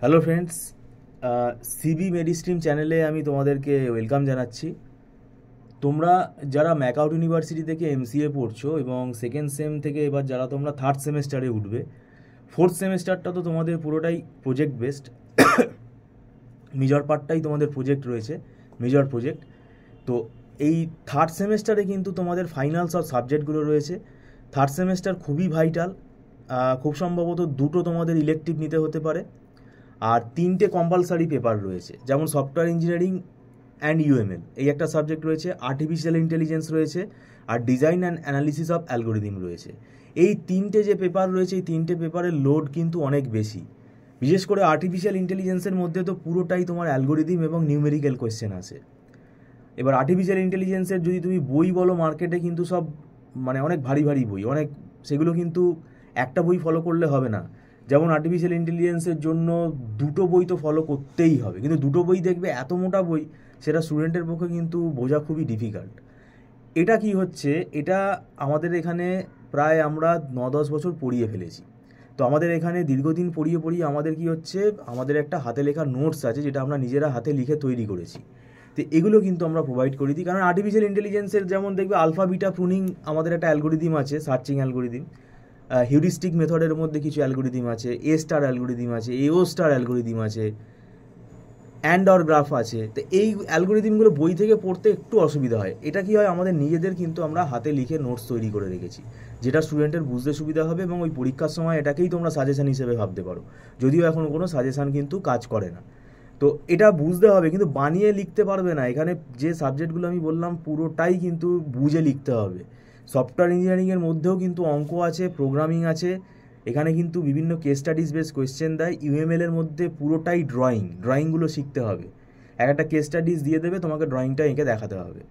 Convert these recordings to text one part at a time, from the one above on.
Hello friends, CB মেডিস্ট্রিম চ্যানেলে আমি তোমাদেরকে ওয়েলকাম জানাচ্ছি। তোমরা যারা ম্যাকআউট ইউনিভার্সিটি থেকে এমসিএ পড়ছো এবং সেকেন্ড সেম থেকে এবার যারা তোমরা থার্ড সেমেস্টারে উঠবে, ফোর্থ সেমেস্টারটা তো তোমাদের পুরোটাই প্রজেক্ট বেসড। মেজর পার্টটাই তোমাদের প্রজেক্ট রয়েছে, মেজর প্রজেক্ট। তো এই থার্ড সেমেস্টারে কিন্তু তোমাদের ফাইনাল সব সাবজেক্টগুলো রয়েছে। থার্ড সেমেস্টার খুবই ভাইটাল। খুব সম্ভবত দুটো তোমাদের ইলেকটিভ নিতে হতে পারে, আর তিনটে কম্পালসারি পেপার রয়েছে, যেমন সফটওয়্যার ইঞ্জিনিয়ারিং অ্যান্ড ইউএমএল এই একটা সাবজেক্ট রয়েছে, আর্টিফিশিয়াল ইন্টেলিজেন্স রয়েছে, আর design and analysis of algorithm রয়েছে। এই তিনটে যে পেপার রয়েছে, এই তিনটে পেপারের লোড কিন্তু অনেক বেশি। বিশেষ করে আর্টিফিশিয়াল ইন্টেলিজেন্সের মধ্যে তো পুরোটাই তোমার অ্যালগোরিদম এবং নিউমেরিক্যাল কোয়েশ্চেন আসে। এবার আর্টিফিশিয়াল ইন্টেলিজেন্সের যদি তুমি বই বলো, মার্কেটে কিন্তু সব মানে অনেক ভারী ভারী বই, অনেক, সেগুলো কিন্তু একটা বই ফলো করলে হবে না। যেমন আর্টিফিশিয়াল ইন্টেলিজেন্সের জন্য দুটো বই তো ফলো করতেই হবে, কিন্তু দুটো বই দেখবে এত মোটা বই, সেটা স্টুডেন্টের পক্ষে কিন্তু বোঝা খুবই ডিফিকাল্ট। এটা কি হচ্ছে, এটা আমাদের এখানে প্রায় আমরা 9-10 বছর পড়িয়ে ফেলেছি। তো আমাদের এখানে দীর্ঘদিন পড়িয়ে পড়িয়ে আমাদের কি হচ্ছে, আমাদের একটা হাতে লেখা নোটস আছে, যেটা আমরা নিজেরা হাতে লিখে তৈরি করেছি। তো এগুলো কিন্তু আমরা প্রোভাইড করে দিই, কারণ আর্টিফিশিয়াল ইন্টেলিজেন্সের যেমন দেখবে আলফা বিটা প্রুনিং আমাদের একটা অ্যালগোরিদম আছে, সার্চিং অ্যালগোরিদম। হিউরিস্টিক মেথডের মধ্যে কিছু অ্যালগোরিদম আছে, এ স্টার অ্যালগোরিদম আছে, এও স্টার অ্যালগোরিদম আছে, অ্যান্ড অর গ্রাফ আছে। তো এই অ্যালগোরিদমগুলো বই থেকে পড়তে একটু অসুবিধা হয়। এটা কি হয়, আমাদের নিজেদের কিন্তু আমরা হাতে লিখে নোটস তৈরি করে রেখেছি, যেটা স্টুডেন্টের বুঝতে সুবিধা হবে, এবং ওই পরীক্ষার সময় এটাকেই তোমরা সাজেশন হিসেবে ভাবতে পারো, যদিও এখন কোনো সাজেশন কিন্তু কাজ করে না। তো এটা বুঝতে হবে, কিন্তু বানিয়ে লিখতে পারবে না। এখানে যে সাবজেক্টগুলো আমি বললাম পুরোটাই কিন্তু বুঝে লিখতে হবে। সফটওয়্যার ইঞ্জিনিয়ারিংয়ের মধ্যেও কিন্তু অঙ্ক আছে, প্রোগ্রামিং আছে, এখানে কিন্তু বিভিন্ন কেস স্টাডিজ বেস কোয়েশ্চেন দেয়। ইউএমএল এর মধ্যে পুরোটাই ড্রয়িংগুলো শিখতে হবে। একটা কেস স্টাডিজ দিয়ে দেবে, তোমাকে ড্রয়িংটা এঁকে দেখাতে হবে।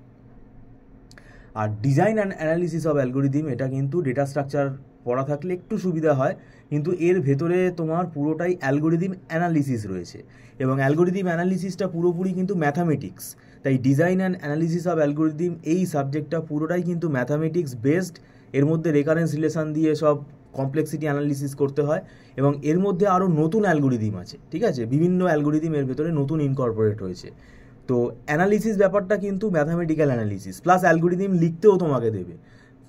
আর design and analysis of algorithm, এটা কিন্তু ডেটা স্ট্রাকচার পড়া থাকলে একটু সুবিধা হয়, কিন্তু এর ভেতরে তোমার পুরোটাই অ্যালগোরিদম অ্যানালিসিস রয়েছে, এবং অ্যালগোরিদম অ্যানালিসিসটা পুরোপুরি কিন্তু ম্যাথামেটিক্স। তাই design and analysis of algorithm এই সাবজেক্টটা পুরোটাই কিন্তু ম্যাথামেটিক্স বেসড। এর মধ্যে রেকারেন্স রিলেশন দিয়ে সব কমপ্লেক্সিটি অ্যানালিসিস করতে হয়, এবং এর মধ্যে আরও নতুন অ্যালগোরিদম আছে, ঠিক আছে, বিভিন্ন অ্যালগোরিদম এর ভেতরে নতুন ইনকর্পোরেট হয়েছে। তো অ্যানালিসিস ব্যাপারটা কিন্তু ম্যাথামেটিক্যাল অ্যানালিসিস প্লাস অ্যালগোরিদম লিখতেও তোমাকে দেবে।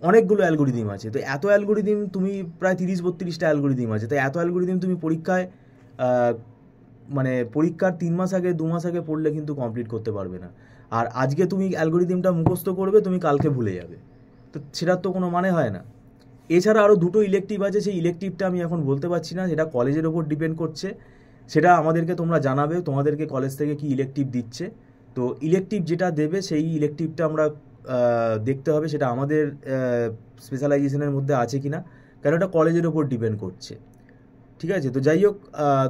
অনেকগুলো অ্যালগোরিদম আছে, তো এত অ্যালগোরিদম, তুমি প্রায় 30-32টা অ্যালগোরিদম আছে, তো এত অ্যালগোরিদম তুমি পরীক্ষায় মানে পরীক্ষার 3 মাস আগে 2 মাস আগে পড়লে কিন্তু কমপ্লিট করতে পারবে না। আর আজকে তুমি অ্যালগোরিদমটা মুখস্থ করবে, তুমি কালকে ভুলে যাবে, তো সেটার তো কোনো মানে হয় না। এছাড়া আরও দুটো ইলেকটিভ আছে, সেই ইলেকটিভটা আমি এখন বলতে পারছি না, সেটা কলেজের ওপর ডিপেন্ড করছে। সেটা আমাদেরকে তোমরা জানাবে, তোমাদেরকে কলেজ থেকে কি ইলেকটিভ দিচ্ছে। তো ইলেকটিভ যেটা দেবে সেই ইলেকটিভটা আমরা দেখতে হবে, সেটা আমাদের স্পেশালাইজেশনের মধ্যে আছে কি না, কারণ এটা কলেজের ওপর ডিপেন্ড করছে। ঠিক আছে, তো যাই হোক,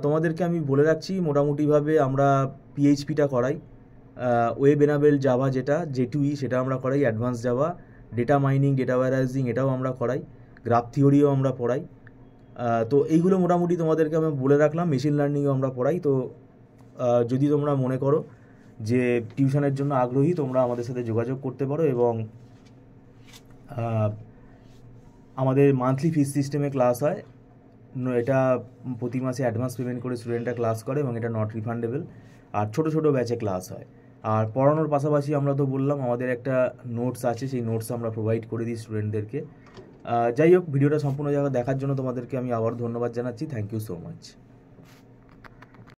তোমাদেরকে আমি বলে রাখছি, মোটামুটিভাবে আমরা পিএইচপিটা করাই, ওয়েব এনাবেল জাভা যেটা J2E সেটা আমরা করাই, advance Java, data mining, data warehousing এটাও আমরা করাই, গ্রাফ থিওরিও আমরা পড়াই। তো এইগুলো মোটামুটি তোমাদেরকে আমি বলে রাখলাম। মেশিন লার্নিংও আমরা পড়াই। তো যদি তোমরা মনে করো যে টিউশনের জন্য আগ্রহী, তোমরা আমাদের সাথে যোগাযোগ করতে পারো, এবং আমাদের মান্থলি ফিস সিস্টেমে ক্লাস হয়। এটা প্রতি মাসে অ্যাডভান্স পেমেন্ট করে স্টুডেন্টরা ক্লাস করে, এবং এটা নট রিফান্ডেবল। আর ছোটো ছোটো ব্যাচে ক্লাস হয়। আর পড়ানোর পাশাপাশি আমরা তো বললাম আমাদের একটা নোটস আছে, সেই নোটস আমরা প্রোভাইড করে দিই স্টুডেন্টদেরকে। যাই হোক, ভিডিওটা সম্পূর্ণ জায়গা দেখার জন্য তোমাদেরকে আমি আবার ধন্যবাদ জানাচ্ছি। Thank you so much.